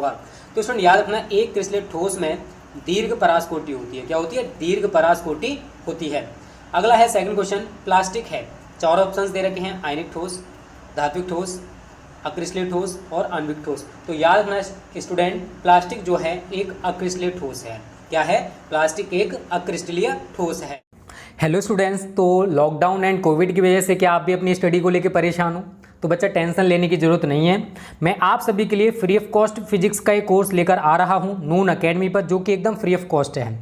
होगा। तो स्टूडेंट याद रखना, एक क्रिस्टलेट ठोस में दीर्घ परासकोटि होती है। क्या होती है? दीर्घ परासकोटि होती है। अगला है सेकंड क्वेश्चन, प्लास्टिक है। 4 ऑप्शंस दे रखे हैं, आयनिक ठोस, धात्विक ठोस, अक्रिस्टलीय ठोस और आणविक ठोस। तो याद रखना स्टूडेंट, प्लास्टिक जो है एक अक्रिस्टलीय ठोस है। क्या है? प्लास्टिक एक अक्रिस्टलीय ठोस है। हेलो स्टूडेंट्स, तो लॉकडाउन एंड कोविड की वजह से क्या आप भी अपनी स्टडी को लेकर परेशान हो? तो बच्चा टेंशन लेने की ज़रूरत नहीं है। मैं आप सभी के लिए फ्री ऑफ कॉस्ट फिजिक्स का एक कोर्स लेकर आ रहा हूं नून अकेडमी पर, जो कि एकदम फ्री ऑफ कॉस्ट है।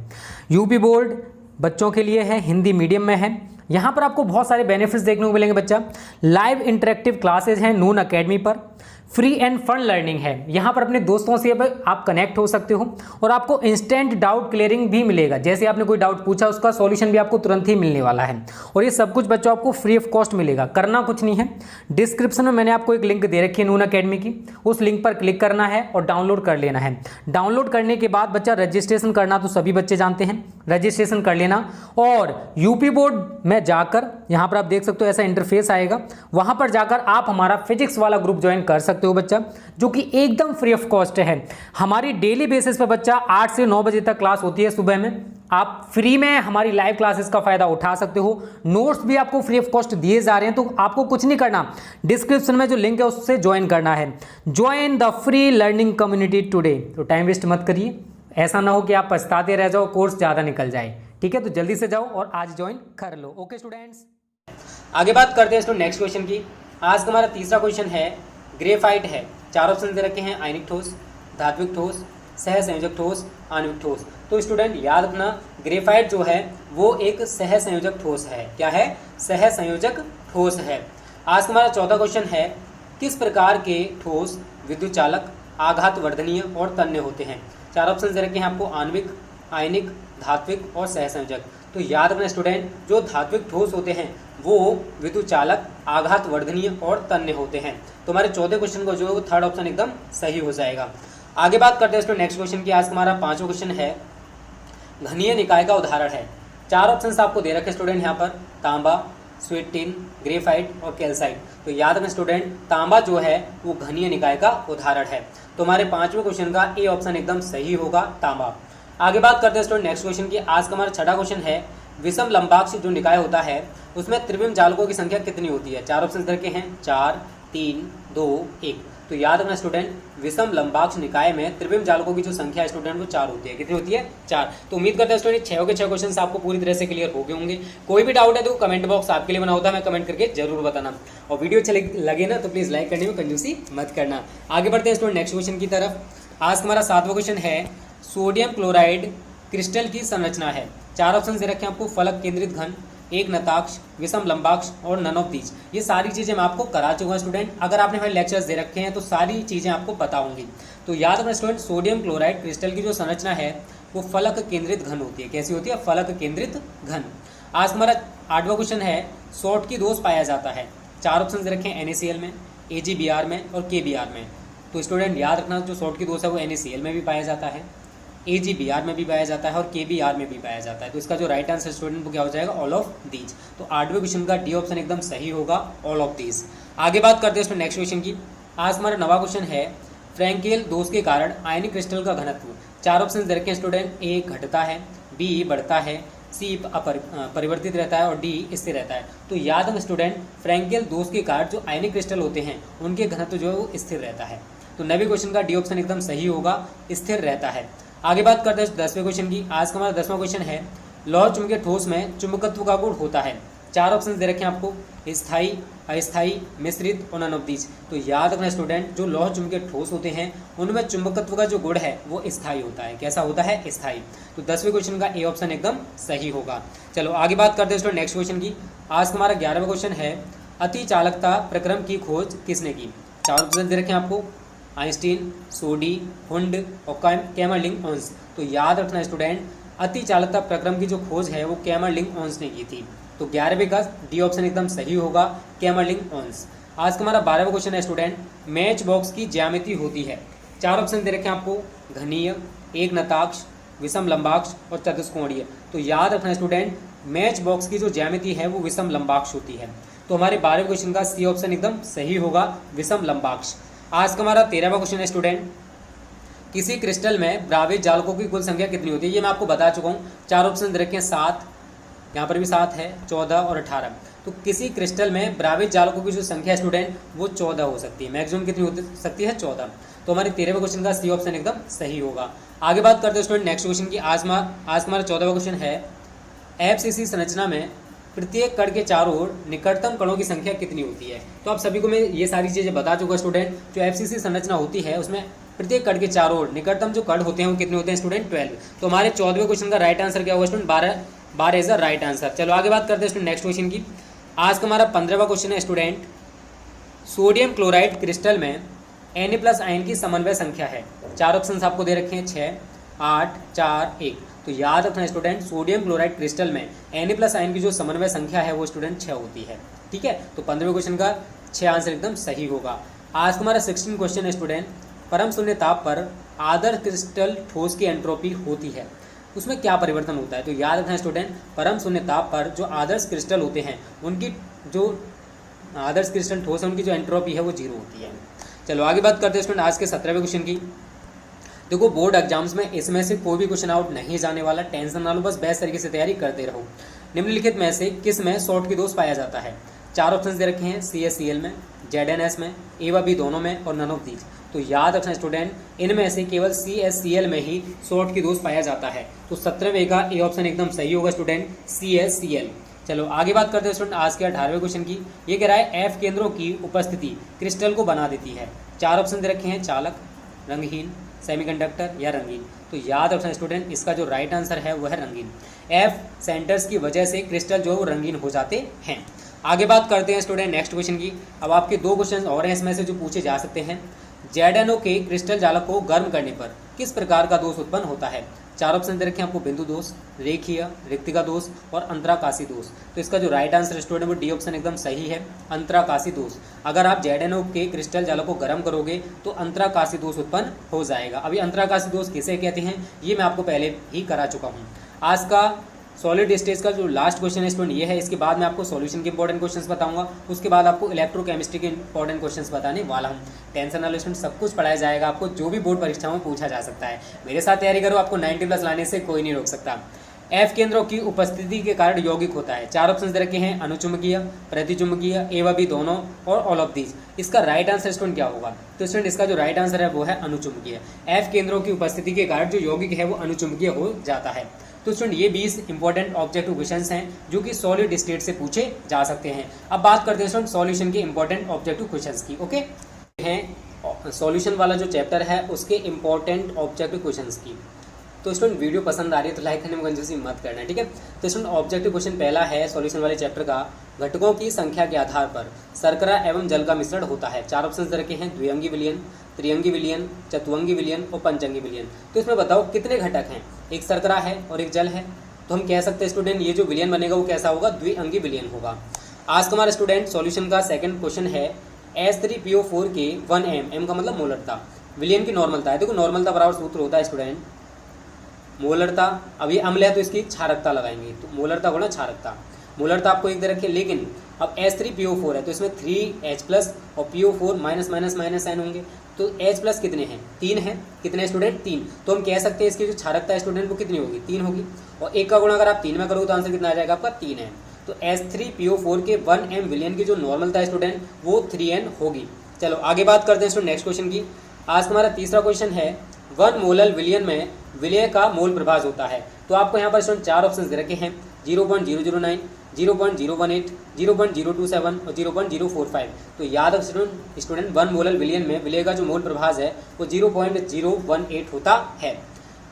यूपी बोर्ड बच्चों के लिए है, हिंदी मीडियम में है। यहाँ पर आपको बहुत सारे बेनिफिट्स देखने को मिलेंगे बच्चा। लाइव इंटरेक्टिव क्लासेज हैं नून अकेडमी पर, फ्री एंड फन लर्निंग है। यहाँ पर अपने दोस्तों से आप कनेक्ट हो सकते हो और आपको इंस्टेंट डाउट क्लियरिंग भी मिलेगा। जैसे आपने कोई डाउट पूछा, उसका सॉल्यूशन भी आपको तुरंत ही मिलने वाला है। और ये सब कुछ बच्चों आपको फ्री ऑफ कॉस्ट मिलेगा, करना कुछ नहीं है। डिस्क्रिप्शन में मैंने आपको एक लिंक दे रखी है नून अकेडमी की, उस लिंक पर क्लिक करना है और डाउनलोड कर लेना है। डाउनलोड करने के बाद बच्चा रजिस्ट्रेशन करना तो सभी बच्चे जानते हैं, रजिस्ट्रेशन कर लेना। और यूपी बोर्ड में जाकर यहाँ पर आप देख सकते हो ऐसा इंटरफेस आएगा, वहाँ पर जाकर आप हमारा फिजिक्स वाला ग्रुप ज्वाइन कर सकते हो बच्चा, जो कि एकदम फ्री ऑफ कॉस्ट है। हमारी डेली बेसिस पे बच्चा 8 से 9 बजे तक क्लास होती है सुबह में। आप फ्री में हमारी लाइव क्लासेस का फायदा उठा सकते हो। नोट्स भी आपको फ्री ऑफ कॉस्ट दिए जा रहे हैं, तो आपको कुछ नहीं करना, डिस्क्रिप्शन में जो लिंक है उससे ज्वाइन करना है। Join the free learning community today. तो टाइम वेस्ट मत करिए, ऐसा ना हो कि आप पछताते रह जाओ, कोर्स ज़्यादा निकल जाए। ठीक है, तो जल्दी से जाओ और आज ज्वाइन कर लो। ओके स्टूडेंट्स, आगे बात करते हैं स्टूडेंट नेक्स्ट क्वेश्चन की। आज का हमारा तीसरा क्वेश्चन है, ग्रेफाइट है। 4 ऑप्शन दे रखे हैं, आयनिक ठोस, धात्विक ठोस, सहसंयोजक ठोस, आणविक ठोस। तो स्टूडेंट याद रखना, ग्रेफाइट जो है वो एक सहसंयोजक ठोस है। क्या है? सहसंयोजक ठोस है। आज का हमारा चौथा क्वेश्चन है, किस प्रकार के ठोस विद्युत चालक, आघात वर्धनीय और तन्य होते हैं? 4 ऑप्शन दे रखे हैं आपको, आणविक, आयनिक, धात्विक और सहसंयोजक। तो याद रखना स्टूडेंट, जो धात्विक ठोस होते हैं वो विद्युत चालक, आघात वर्धनीय और तन्य होते हैं। तो हमारे चौथे क्वेश्चन को जो है वो थर्ड ऑप्शन एकदम सही हो जाएगा। आगे बात करते हैं स्टूडेंट नेक्स्ट क्वेश्चन की। आज हमारा 5वां क्वेश्चन है, घनीय निकाय का उदाहरण है। 4 ऑप्शन आपको दे रखे स्टूडेंट यहाँ पर, तांबा, स्वीट टिन, ग्रेफाइट और कैल्साइट। तो याद रखना स्टूडेंट, तांबा जो है वो घनीय निकाय का उदाहरण है। तो हमारे 5वें क्वेश्चन का ए ऑप्शन एकदम सही होगा, तांबा। आगे बात करते हैं स्टूडेंट नेक्स्ट क्वेश्चन की। आज का हमारा छठा क्वेश्चन है, विषम लंबाक्ष जो निकाय होता है उसमें त्रिविम जालकों की संख्या कितनी होती है? 4 ऑप्शन रखे हैं, 4, 3, 2, 1। तो याद रखना स्टूडेंट, विषम लंबाक्ष निकाय में त्रिविम जालकों की जो संख्या है स्टूडेंट वो 4 होती है। कितनी होती है? 4। तो उम्मीद करते हैं स्टूडेंट 6 के 6 क्वेश्चन आपको पूरी तरह से क्लियर हो गए होंगे। कोई भी डाउट है तो कमेंट बॉक्स आपके लिए बना होता है, मैं कमेंट करके जरूर बताना। और वीडियो अच्छे लगे ना तो प्लीज़ लाइक करने में कंजूसी मत करना। आगे बढ़ते हैं स्टूडेंट नेक्स्ट क्वेश्चन की तरफ। आज हमारा 7वां क्वेश्चन है, सोडियम क्लोराइड क्रिस्टल की संरचना है। 4 ऑप्शन दे रखे हैं आपको, फलक केंद्रित घन, एक नताक्ष, विषम लंबाक्ष और नन ऑफ दीज। ये सारी चीज़ें मैं आपको करा चुका हूँ स्टूडेंट। अगर आपने हमारे लेक्चर्स दे रखे हैं तो सारी चीज़ें आपको बताऊंगी। तो याद रखना स्टूडेंट, सोडियम क्लोराइड क्रिस्टल की जो संरचना है वो फलक केंद्रित घन होती है। कैसी होती है? फलक केंद्रित घन। आज हमारा 8वां क्वेश्चन है, शॉर्टकी दोष पाया जाता है। 4 ऑप्शन दे रखे हैं, NaCl में, AgBr में और KBr में। तो स्टूडेंट याद रखना, जो शॉर्टकी दोष है वो NaCl में भी पाया जाता है, AgBr में भी पाया जाता है और KBr में भी पाया जाता है। तो इसका जो राइट आंसर स्टूडेंट वो क्या हो जाएगा? All of these. तो 8वें क्वेश्चन का डी ऑप्शन एकदम सही होगा, ऑल ऑफ दीज। आगे बात करते हैं नेक्स्ट क्वेश्चन की। आज हमारा 9वां क्वेश्चन है, फ्रैंकेल दोष के कारण आयनिक क्रिस्टल का घनत्व। 4 ऑप्शन दे रखे हैं स्टूडेंट, A घटता है, B बढ़ता है, C परिवर्तित रहता है और D स्थिर रहता है। तो याद रखना स्टूडेंट, फ्रैंकेल दोष के कारण जो आयनिक क्रिस्टल होते हैं उनके घनत्व जो है वो स्थिर रहता है। तो 9वें क्वेश्चन का डी ऑप्शन एकदम सही होगा, स्थिर रहता है। आगे बात करते हैं 10वें क्वेश्चन की। आज का हमारा 10वां क्वेश्चन है, लौह चुंबकीय ठोस में चुंबकत्व का गुण होता है। 4 ऑप्शन दे रखे हैं आपको, स्थायी, अस्थायी, मिश्रित और नन ऑफ दीज। तो याद रखना स्टूडेंट, जो लौह चुंबकीय ठोस होते हैं उनमें चुंबकत्व का जो गुण है वो स्थायी होता है। कैसा होता है? स्थायी। तो 10वें क्वेश्चन का ए ऑप्शन एकदम सही होगा। चलो आगे बात करते हैं स्टूडेंट नेक्स्ट क्वेश्चन की। आज का हमारा 11वां क्वेश्चन है, अति चालकता प्रक्रम की खोज किसने की? 4 ऑप्शन दे रखे हैं आपको, आइंस्टीन, सोडी, हुंड और कैमरलिंग ओंस। तो याद रखना स्टूडेंट, अति चालकता प्रक्रम की जो खोज है वो कैमरलिंग ओंस ने की थी। तो 11वें का डी ऑप्शन एकदम सही होगा, कैमरलिंग ओंस। आज का हमारा 12वां क्वेश्चन है स्टूडेंट, मैच बॉक्स की ज्यामिति होती है। 4 ऑप्शन दे रखे हैं आपको, घनीय, एक नताक्ष, विषम लंबाक्ष और चतुष्कोणीय। तो याद रखना स्टूडेंट, मैच बॉक्स की जो ज्यामिति है वो विषम लंबाक्ष होती है। तो हमारे 12वें क्वेश्चन का सी ऑप्शन एकदम सही होगा, विषम लंबाक्ष। आज का हमारा 13वां क्वेश्चन है स्टूडेंट, किसी क्रिस्टल में ब्राविज जालकों की कुल संख्या कितनी होती है? ये मैं आपको बता चुका हूँ। चार ऑप्शन दे रखे हैं, 7, यहाँ पर भी 7 है, 14 और 18। तो किसी क्रिस्टल में ब्राविज जालकों की जो संख्या स्टूडेंट वो 14 हो सकती है। मैक्सिमम कितनी हो सकती है? 14। तो हमारे 13वें क्वेश्चन का सी ऑप्शन एकदम सही होगा। आगे बात करते हैं स्टूडेंट नेक्स्ट क्वेश्चन की। आज हमारा 14वां क्वेश्चन है, एफसीसी संरचना में प्रत्येक कण के चारों ओर निकटतम कणों की संख्या कितनी होती है? तो आप सभी को मैं ये सारी चीज़ें बता चुका स्टूडेंट। जो एफसीसी संरचना होती है उसमें प्रत्येक कण के चारों ओर निकटतम जो कण होते हैं वो कितने होते हैं स्टूडेंट? 12। तो हमारे 14वें क्वेश्चन का राइट आंसर क्या होगा student? 12 is the right answer. चलो आगे बात करते हैं स्टूडेंट नेक्स्ट क्वेश्चन की। आज का हमारा 15वां क्वेश्चन है स्टूडेंट, सोडियम क्लोराइड क्रिस्टल में Na+ आयन की समन्वय संख्या है। चार ऑप्शन आपको दे रखे हैं, 6, 8, 4, 1। तो याद रखना स्टूडेंट, सोडियम क्लोराइड क्रिस्टल में Na+ आयन की जो समन्वय संख्या है वो स्टूडेंट 6 होती है। ठीक है, तो 15वें क्वेश्चन का 6 आंसर एकदम सही होगा। आज का हमारा 16 क्वेश्चन है स्टूडेंट, परम शून्य ताप पर आदर्श क्रिस्टल ठोस की एंट्रोपी होती है, उसमें क्या परिवर्तन होता है? तो याद रखना स्टूडेंट, परम शून्य ताप पर जो आदर्श क्रिस्टल होते हैं उनकी जो आदर्श क्रिस्टल ठोस है उनकी जो एंट्रोपी है वो 0 होती है। चलो आगे बात करते हैं स्टूडेंट आज के 17वें क्वेश्चन की। देखो बोर्ड एग्जाम्स में इसमें से कोई भी क्वेश्चन आउट नहीं जाने वाला, टेंशन ना लो, बस बेस्ट तरीके से तैयारी करते रहो। निम्नलिखित में से किस में शॉर्ट की दोष पाया जाता है? चार ऑप्शन दे रखे हैं, CaCl में, ZnS में, A व B दोनों में और नन ऑफ दीज। तो याद रखना स्टूडेंट, इनमें से केवल CaCl में ही शॉर्ट की दोष पाया जाता है। तो 17वें का ए ऑप्शन एकदम सही होगा स्टूडेंट, CaCl। चलो आगे बात करते हैं स्टूडेंट आज के 18वें क्वेश्चन की। ये कह रहा है F केंद्रों की उपस्थिति क्रिस्टल को बना देती है। चार ऑप्शन दे रखे हैं, चालक, रंगहीन, सेमीकंडक्टर या रंगीन। तो याद रखना स्टूडेंट, इसका जो राइट आंसर है वो है रंगीन। F सेंटर्स की वजह से क्रिस्टल जो है वो रंगीन हो जाते हैं। आगे बात करते हैं स्टूडेंट नेक्स्ट क्वेश्चन की। अब आपके 2 क्वेश्चन और हैं इसमें से जो पूछे जा सकते हैं। ZnO के क्रिस्टल जालक को गर्म करने पर किस प्रकार का दोष उत्पन्न होता है? चार ऑप्शन दे रखे हैं आपको, बिंदु दोष, रेखीय, रिक्तिका दोष और अंतराकाशी दोष। तो इसका जो राइट आंसर स्टूडेंट वो डी ऑप्शन एकदम सही है, अंतराकाशी दोष। अगर आप ZnO के क्रिस्टल जालक को गर्म करोगे तो अंतराकाशी दोष उत्पन्न हो जाएगा। अभी अंतराकाशी दोष किसे कहते हैं ये मैं आपको पहले ही करा चुका हूँ। आज का सॉलिड स्टेज का जो लास्ट क्वेश्चन है स्टूडेंट ये है। इसके बाद मैं आपको सॉल्यूशन के इंपॉर्टेंट क्वेश्चंस बताऊंगा, उसके बाद आपको इलेक्ट्रोकेमिस्ट्री के इंपॉर्टेंट क्वेश्चंस बताने वाला हूं। टेंशन ना लो स्टूडेंट, सब कुछ पढ़ाया जाएगा आपको, जो भी बोर्ड परीक्षाओं में पूछा जा सकता है। मेरे साथ तैयारी करो, आपको 90+ लाने से कोई नहीं रोक सकता। F केंद्रों की उपस्थिति के कारण यौगिक होता है। चार ऑप्शन दे रखे हैं, अनुचुंबकीय, प्रतिचुंबकीय, A व B दोनों और ऑल ऑफ दीज। इसका राइट आंसर स्टूडेंट क्या होगा? तो स्टूडेंट इसका जो राइट आंसर है वो है अनुचुंबकीय। F केंद्रों की उपस्थिति के कारण जो यौगिक है वो अनुचुंबकीय हो जाता है। तो स्टूडेंट ये 20 इंपॉर्टेंट ऑब्जेक्टिव क्वेश्चंस हैं जो कि सॉलिड स्टेट से पूछे जा सकते हैं। अब बात करते हैं स्टूडेंट सॉल्यूशन के इंपॉर्टेंट ऑब्जेक्टिव क्वेश्चंस की। ओके, हैं सॉल्यूशन वाला जो चैप्टर है उसके इंपॉर्टेंट ऑब्जेक्टिव क्वेश्चंस की। तो स्टूडेंट वीडियो पसंद आ रही है तो लाइक करने में कंजूसी मत करना, ठीक है। तो स्टूडेंट ऑब्जेक्टिव क्वेश्चन पहला है सॉल्यूशन वाले चैप्टर का, घटकों की संख्या के आधार पर शर्करा एवं जल का मिश्रण होता है। चार ऑप्शन दे रखे हैं, द्विअंगी विलयन, त्रिअंगी विलयन, चतुअंगी विलयन और पंचअंगी विलयन। तो इसमें बताओ कितने घटक हैं? एक शर्करा है और एक जल है, तो हम कह सकते हैं स्टूडेंट ये जो विलयन बनेगा वो कैसा होगा? द्विअंगी विलयन होगा। आज का हमारा स्टूडेंट सॉल्यूशन का सेकंड क्वेश्चन है, H3PO4 के 1m, m का मतलब मोलरता, विलयन की नॉर्मलता है। देखो नॉर्मलता बराबर सूत्र होता है स्टूडेंट मोलरता, अब ये अम्ल है तो इसकी क्षारकता लगाएंगे, तो मोलरता गुणा क्षारकता। मोलरता आपको एक दे रखी है, लेकिन अब H3PO4 है तो इसमें 3H+ और PO4 -n होंगे, तो H+ कितने हैं? 3 हैं। कितने स्टूडेंट? 3। तो हम कह सकते हैं इसकी जो क्षारकता है स्टूडेंट वो कितनी होगी? 3 होगी। और एक का गुणा अगर आप 3 में करोगे तो आंसर कितना आ जाएगा आपका? 3 है। तो H3PO4 के 1m विलयन की जो नॉर्मलता है स्टूडेंट वो 3n होगी। चलो आगे बात करते हैं स्टूडेंट नेक्स्ट क्वेश्चन की। आज हमारा तीसरा क्वेश्चन है, 1 मोलल विलयन में विलय का मोल प्रभाव होता है। तो आपको यहाँ पर स्टूडेंट 4 ऑप्शन दे रखे हैं, 0.009, 0.018, 0.027 और 0.045। तो याद रख स्टूडेंट 1 मोलल विलयन में विलय का जो मोल प्रभाव है वो 0.018 होता है।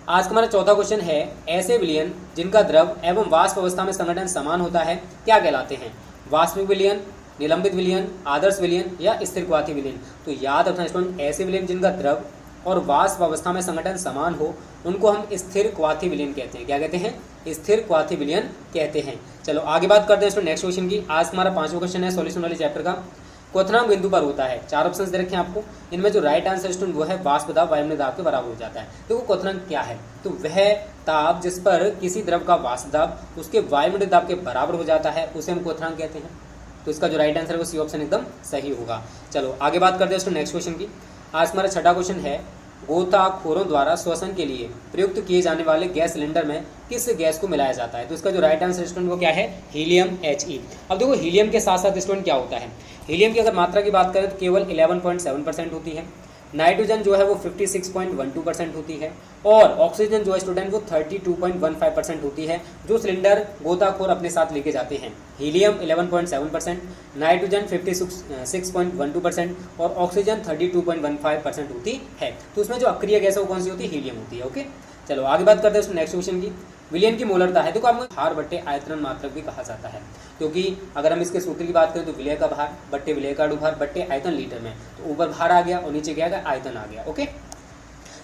आज का हमारा चौथा क्वेश्चन है, ऐसे विलयन जिनका द्रव एवं वाष्प अवस्था में संघटन समान होता है क्या कहलाते हैं? वाष्पिक विलयन, निलंबित विलयन, आदर्श विलयन या स्थिर क्वाथी विलयन। तो याद रखना स्टूडेंट ऐसे विलयन जिनका द्रव और वाष्प अवस्था में संघटन समान हो उनको हम स्थिर क्वाथी विलयन कहते हैं। क्या कहते हैं? स्थिर क्वाथी विलयन कहते हैं। चलो आगे बात करते हैं स्टूडेंट नेक्स्ट क्वेश्चन की। आज हमारा 5वां क्वेश्चन है सॉल्यूशन वाले चैप्टर का, क्वथनांक बिंदु पर होता है। 4 ऑप्शन दे रखे हैं आपको, इनमें जो राइट आंसर स्टूडेंट वो है वाष्प दाब वायुमंडलीय दाब के बराबर हो जाता है। तो वो क्वथनांक क्या है? तो वह ताप जिस पर किसी द्रव का वाष्प दाब उसके वायुमंडलीय दाब के बराबर हो जाता है उसे हम क्वथनांक कहते हैं। तो इसका जो राइट आंसर है वो सी ऑप्शन एकदम सही होगा। चलो आगे बात करते हैं स्टूडेंट नेक्स्ट क्वेश्चन की। आज हमारा छठा क्वेश्चन है, गोताखोरों द्वारा श्वसन के लिए प्रयुक्त किए जाने वाले गैस सिलेंडर में किस गैस को मिलाया जाता है? तो इसका जो राइट आंसर स्टूडेंट वो क्या है? Helium He। अब देखो हीलियम के साथ साथ स्टूडेंट क्या होता है, हीलियम की अगर मात्रा की बात करें तो केवल 11.7% होती है, नाइट्रोजन जो है वो 56.12% होती है, और ऑक्सीजन जो है स्टूडेंट वो 32.15% होती है, जो सिलेंडर गोताखोर अपने साथ लेके जाते हैं। हीलियम 11.7%, नाइट्रोजन 56.12% और ऑक्सीजन 32.15% होती है। तो उसमें जो अक्रिय गैस है वो कौन सी होती है? हीलियम होती है। ओके, चलो आगे बात करते हैं नेक्स्ट क्वेश्चन की। विलियन की मोलरता है, देखो आपको भार बट्टे आयतन मात्रक भी कहा जाता है, क्योंकि अगर हम इसके सूत्र की बात करें तो विलय का भार बट्टे विलय का भार बट्टे आयतन लीटर में, तो ऊपर भार आ गया और नीचे क्या आ गया? आयतन आ गया। ओके,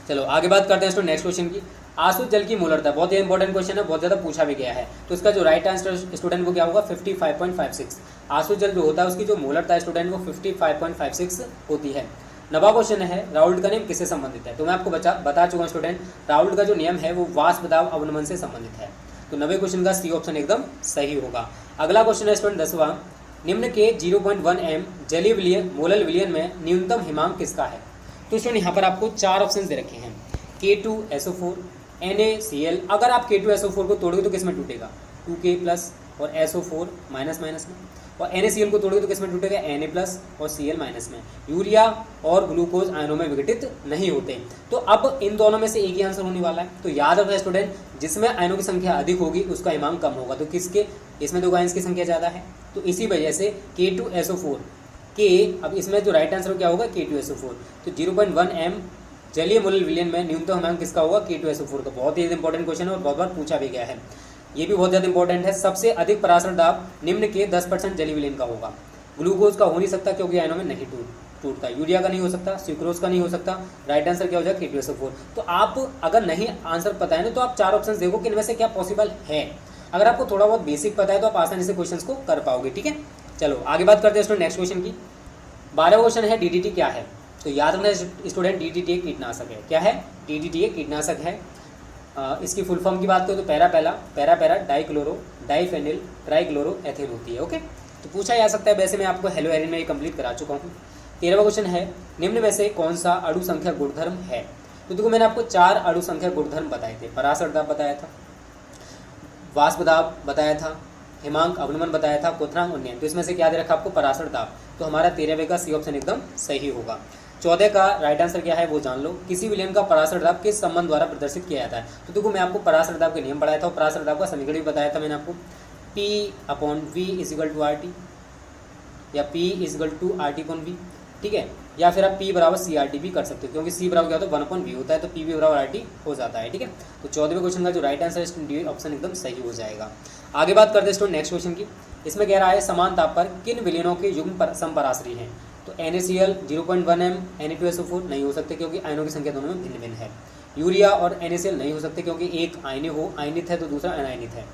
चलो आगे बात करते हैं नेक्स्ट क्वेश्चन की। आसुत जल की मोलरता, बहुत ही इंपॉर्टेंट क्वेश्चन है, बहुत ज़्यादा पूछा भी गया है, तो इसका जो राइट आंसर स्टूडेंट वो क्या होगा? 55.56। आसुत जल जो होता है उसकी जो मोलरता है स्टूडेंट वो 55.56 होती है। नवा क्वेश्चन है, राउल्ट का नियम किससे संबंधित है? तो मैं आपको बता चुका हूँ स्टूडेंट, राउल्ट का जो नियम है वो वाष्प दाब अवनमन से संबंधित है। तो 90 क्वेश्चन का सी ऑप्शन एकदम सही होगा। अगला क्वेश्चन है स्टूडेंट 10वां, निम्न के 0.1 m जलीय विलयन मोलल विलयन में न्यूनतम हिमांक किसका है? तो स्टूडेंट यहाँ पर आपको 4 ऑप्शन दे रखे हैं, K2SO4, NaCl। अगर आप K2SO4 को तोड़ोगे तो किस में टूटेगा? 2K प्लस और SO4 माइनस माइनस में, और NaCl को तोड़ोगे तो किस में टूटेगा? Na प्लस और Cl माइनस में। यूरिया और ग्लूकोज आयनों में विघटित नहीं होते। तो अब इन दोनों में से एक ही आंसर होने वाला है। तो याद रखना स्टूडेंट, जिसमें आयनों की संख्या अधिक होगी उसका हिमांक कम होगा। तो किसके? इसमें दो आयन्स की संख्या ज़्यादा है, तो इसी वजह से K2SO4 के, अब इसमें जो राइट आंसर क्या होगा? K2SO4। तो 0.1 m जलीय मोलल विलयन में न्यूनतम हिमांक किसका होगा? K2SO4 का। बहुत ही इंपॉर्टेंट क्वेश्चन है और बहुत बार पूछा भी गया है। ये भी बहुत ज़्यादा इंपॉर्टेंट है। सबसे अधिक पराशर दाब निम्न के 10% जलीय विलयन का होगा। ग्लूकोज का हो नहीं सकता क्योंकि आयनों में नहीं टूटता, यूरिया का नहीं हो सकता, सुक्रोज का नहीं हो सकता। राइट आंसर क्या हो जाएगा? K2SO4। तो आप अगर नहीं आंसर पता है ना तो आप 4 ऑप्शन देखो कि इनमें से क्या पॉसिबल है। अगर आपको थोड़ा बहुत बेसिक पता है तो आप आसानी से क्वेश्चन को कर पाओगे। ठीक है, चलो आगे बात करते हैं नेक्स्ट क्वेश्चन की। 12वां क्वेश्चन है DDT क्या है? तो याद रखना स्टूडेंट, DDT एक कीटनाशक है। क्या है? DDT एक कीटनाशक है। इसकी फुल फॉर्म की बात करें तो para dichloro diphenyl trichloro ethyl होती है। ओके, तो पूछा जा सकता है, वैसे मैं आपको हेलो एरिन में ये कंप्लीट करा चुका हूँ। 13वां क्वेश्चन है, निम्न में से कौन सा अणु संख्या गुणधर्म है? तो देखो मैंने आपको 4 अणु संख्या गुणधर्म बताए थे। पराशर दाब बताया था, वाष्प दाब बताया था, हिमांक अवनमन बताया था, क्वथनांक उन्नयन। तो इसमें से क्या दे रखा आपको? पराशर दाब। तो हमारा 13वें का सी ऑप्शन एकदम सही होगा। 14 का राइट आंसर क्या है वो जान लो। किसी विलयन का पराशर दाब किस संबंध द्वारा प्रदर्शित किया जाता है? तो देखो मैं आपको पराशर दाब के नियम पढ़ाया था और पराशर दाब का समीकरण भी बताया था मैंने आपको। P/V = RT या P = RT/V। ठीक है, या फिर आप P = CRT भी कर सकते हो, क्योंकि C बराबर क्या होता है? 1/V होता है, तो P भी = RT हो जाता है। ठीक है, तो 14वें क्वेश्चन का जो राइट आंसर है डी ऑप्शन एकदम सही हो जाएगा। आगे बात करते हैं स्टूडेंट नेक्स्ट क्वेश्चन की। इसमें कह रहा है समान ताप पर किन विलयनों के युग्म समपराश्री हैं? तो NaCl 0.1 m Na2SO4 नहीं हो सकते क्योंकि आयनों की संख्या दोनों में भिन्न भिन्न है। यूरिया और NaCl नहीं हो सकते क्योंकि एक आयनित है तो दूसरा अनायनित है।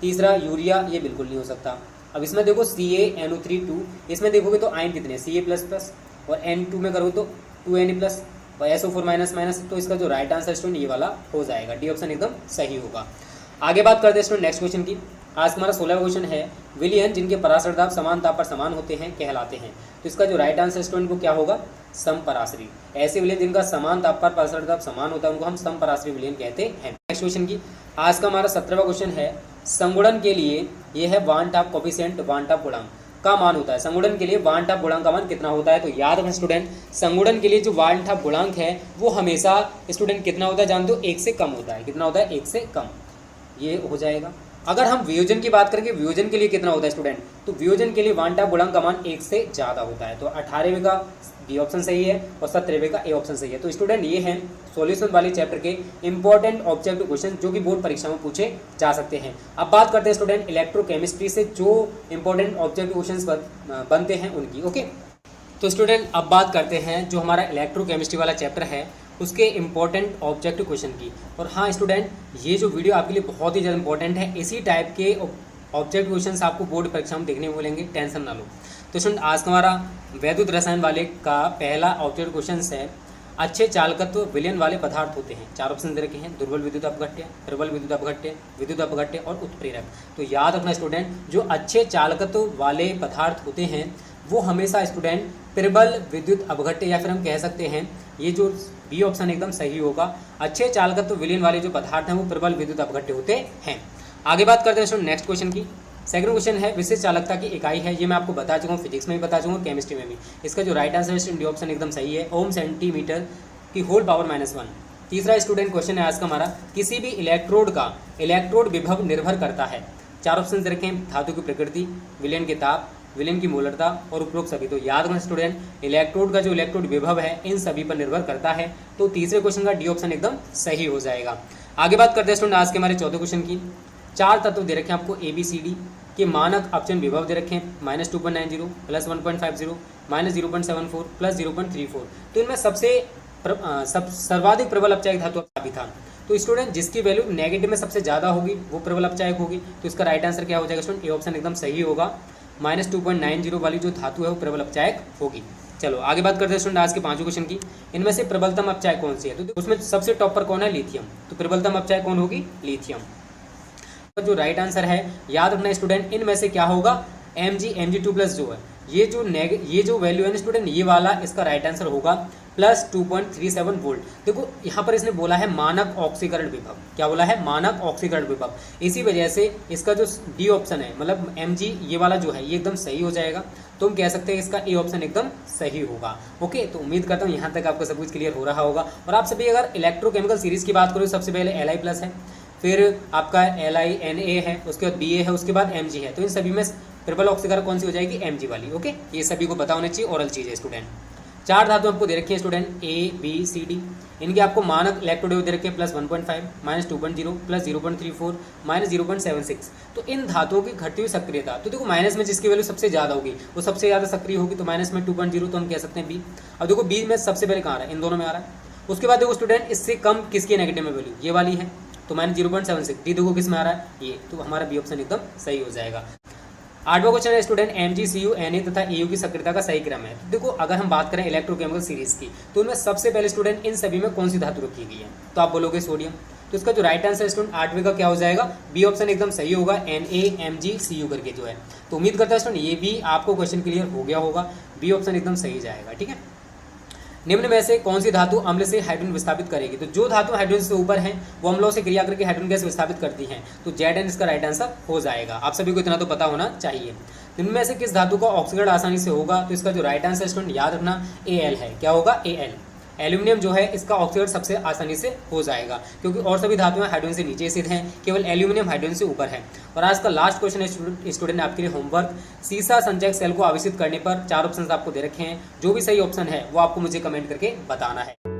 तीसरा यूरिया, ये बिल्कुल नहीं हो सकता। अब इसमें देखो CaNO3 इसमें देखोगे तो आयन कितने? Ca++ और N2 में करो तो 2Na+ और SO4 माइनस। तो इसका जो राइट आंसर स्टूडेंट ये वाला हो जाएगा, डी ऑप्शन एकदम सही होगा। आगे बात करते हैं स्टूडेंट नेक्स्ट क्वेश्चन की। आज हमारा 16वां क्वेश्चन है, विलयन जिनके पराशर दाब समान ताप पर समान होते हैं कहलाते हैं? तो इसका जो राइट आंसर स्टूडेंट को क्या होगा? समपराश्री। ऐसे विलयन जिनका समान ताप पर पराशर दाब समान होता है उनको हम समपराश्री विलयन कहते हैं। नेक्स्ट क्वेश्चन की। आज का हमारा 17वां क्वेश्चन है, संगुणन के लिए यह है वान टाप कोफिशिएंट, वान टाप गुणांक का मान होता है। संगुणन के लिए वान टाप गुणांक का मान कितना होता है? तो याद रखना स्टूडेंट, संगुणन के लिए जो वान टाप गुणांक है वो हमेशा स्टूडेंट कितना होता है जानते हो? 1 से कम होता है। कितना होता है? 1 से कम। ये हो जाएगा। अगर हम वियोजन की बात करेंगे, वियोजन के लिए कितना होता है स्टूडेंट? तो वियोजन के लिए वान टाप गुणांक का मान 1 से ज़्यादा होता है। तो 18वें का बी ऑप्शन सही है और 17वें का ए ऑप्शन सही है। तो स्टूडेंट ये हैं सॉल्यूशन वाले चैप्टर के इंपॉर्टेंट ऑब्जेक्टिव क्वेश्चन जो कि बोर्ड परीक्षा में पूछे जा सकते हैं। अब बात करते हैं स्टूडेंट इलेक्ट्रोकेमिस्ट्री से जो इंपॉर्टेंट ऑब्जेक्टिव क्वेश्चन बनते हैं उनकी। ओके, तो स्टूडेंट अब बात करते हैं जो हमारा इलेक्ट्रोकेमिस्ट्री वाला चैप्टर है उसके इंपॉर्टेंट ऑब्जेक्टिव क्वेश्चन की। और हाँ स्टूडेंट, ये जो वीडियो आपके लिए बहुत ही ज़्यादा इंपॉर्टेंट है। इसी टाइप के ऑब्जेक्टिव क्वेश्चन आपको बोर्ड परीक्षा में देखने को मिलेंगे, टेंशन ना लो। तो स्टूडेंट आज का हमारा वैद्युत रसायन वाले का पहला ऑब्जेक्टिव क्वेश्चन है, अच्छे चालकत्व विलयन वाले पदार्थ होते हैं। 4 ऑप्शन दे रखे हैं, दुर्बल विद्युत अपघट्य, प्रबल विद्युत अपघट्य, विद्युत अपघट्य और उत्प्रेरक। तो याद रखना स्टूडेंट, जो अच्छे चालकत्व वाले पदार्थ होते हैं वो हमेशा स्टूडेंट प्रबल विद्युत अपघट्य, या फिर हम कह सकते हैं ये जो बी ऑप्शन एकदम सही होगा। अच्छे चालकत्व विलीन वाले जो पदार्थ हैं वो प्रबल विद्युत अपघट्य होते हैं। आगे बात करते हैं नेक्स्ट क्वेश्चन की। सेकंड क्वेश्चन है विशिष्ट चालकता की इकाई है, ये मैं आपको बता चुका हूँ, फिजिक्स में भी बता चुका हूँ, केमिस्ट्री में भी। इसका जो राइट आंसर है डी ऑप्शन एकदम सही है, ओम सेंटीमीटर की होल पावर -1। तीसरा स्टूडेंट क्वेश्चन है आज का हमारा, किसी भी इलेक्ट्रोड का इलेक्ट्रोड विभव निर्भर करता है। 4 ऑप्शन दे रखे हैं, धातु की प्रकृति, विलयन के ताप, विलयन की मोलरता और उपरोक्त सभी। तो याद रखना स्टूडेंट, इलेक्ट्रोड का जो इलेक्ट्रोड विभव है इन सभी पर निर्भर करता है। तो तीसरे क्वेश्चन का डी ऑप्शन एकदम सही हो जाएगा। आगे बात करते हैं स्टूडेंट आज के हमारे चौथे क्वेश्चन की। 4 तत्व दे रखे हैं आपको ABCD के मानक अपचन विभव दे रखे हैं, -2.90, +1.50, -0.74, +0.34। तो इनमें सबसे सर्वाधिक प्रबल अपचायक धातु अभी था। तो स्टूडेंट जिसकी वैल्यू नेगेटिव में सबसे ज़्यादा होगी वो प्रबल अपचायक होगी। तो इसका राइट आंसर क्या हो जाएगा स्टूडेंट, ए ऑप्शन एकदम सही होगा। -2.90 वाली जो धातु है वो प्रबल अपचायक होगी। चलो आगे बात करते हैं स्टूडेंट आज के 5वें क्वेश्चन की। इनमें से प्रबलतम अपचायक कौन सी है? तो उसमें सबसे टॉप पर कौन है? लिथियम। तो प्रबलतम अपचायक कौन होगी? लिथियम। तो जो राइट आंसर है याद रखना स्टूडेंट, इनमें से क्या होगा? Mg2+ जो है ये जो वैल्यू है ना स्टूडेंट, ये वाला इसका राइट आंसर होगा +2.37 वोल्ट। देखो यहाँ पर इसने बोला है मानक ऑक्सीकरण विभव। क्या बोला है? मानक ऑक्सीकरण विभव। इसी वजह से इसका जो डी ऑप्शन है मतलब Mg ये वाला जो है ये एकदम सही हो जाएगा। तो हम कह सकते हैं इसका ए ऑप्शन एकदम सही होगा। ओके, तो उम्मीद करता हूँ यहाँ तक आपको सब कुछ क्लियर हो रहा होगा। और आप सभी अगर इलेक्ट्रोकेमिकल सीरीज़ की बात करो, सबसे पहले Li+ है, फिर आपका LiNa है, उसके बाद Ba है, उसके बाद Mg है। तो इन सभी में प्रबल ऑक्सीकरण कौन सी हो जाएगी? Mg वाली। ओके, ये सभी को पता होना चाहिए, ओरल चीज़ है स्टूडेंट। 4 धातु आपको दे रखी है स्टूडेंट ABCD। इनके आपको मानक इलेक्ट्रोड दे रखे हैं +1.5, -2.0, +0.34, -0.76। तो इन धातुओं की घटती हुई सक्रियता, तो देखो माइनस में जिसकी वैल्यू सबसे ज़्यादा होगी वो सबसे ज़्यादा सक्रिय होगी। तो माइनस में 2.0, तो हम कह सकते हैं बी। अब देखो बी में सबसे पहले कहाँ आ रहा है? इन दोनों में आ रहा है। उसके बाद देखो स्टूडेंट इससे कम किसकी नेगेटिव में वैल्यू? ये वाली है, तो -0.76। डी देखो किस में आ रहा है? ये। तो हमारा बी ऑप्शन एकदम सही हो जाएगा। 8वां क्वेश्चन है स्टूडेंट Mg, Cu, Na तथा Au की सक्रियता का सही क्रम है। तो देखो अगर हम बात करें इलेक्ट्रोकेमिकल सीरीज की, तो उनमें सबसे पहले स्टूडेंट इन सभी में कौन सी धातु रखी गई है? तो आप बोलोगे सोडियम। तो इसका जो राइट आंसर स्टूडेंट 8वें का क्या हो जाएगा? बी ऑप्शन एकदम सही होगा, Na Mg Cu करके जो है। तो उम्मीद करता है स्टूडेंट ये भी आपको क्वेश्चन क्लियर हो गया होगा। बी ऑप्शन एकदम सही जाएगा। ठीक है, निम्न में से कौन सी धातु अम्ल से हाइड्रोजन विस्थापित करेगी? तो जो धातु हाइड्रोजन से ऊपर है वो अम्लों से क्रिया करके हाइड्रोजन गैस विस्थापित करती हैं। तो Zn इसका राइट आंसर हो जाएगा। आप सभी को इतना तो पता होना चाहिए। इनमें से किस धातु का ऑक्सीकरण आसानी से होगा? तो इसका जो राइट आंसर स्टूडेंट याद रखना Al है। क्या होगा? Al। एल्यूमिनियम जो है इसका ऑक्सीकरण सबसे आसानी से हो जाएगा, क्योंकि और सभी धातुएं हाइड्रोजन से नीचे स्थित हैं, केवल एल्यूमिनियम हाइड्रोजन से ऊपर है। और आज का लास्ट क्वेश्चन है स्टूडेंट आपके लिए होमवर्क, सीसा संचयक सेल को आवेशित करने पर 4 ऑप्शन आपको दे रखे हैं। जो भी सही ऑप्शन है वो आपको मुझे कमेंट करके बताना है।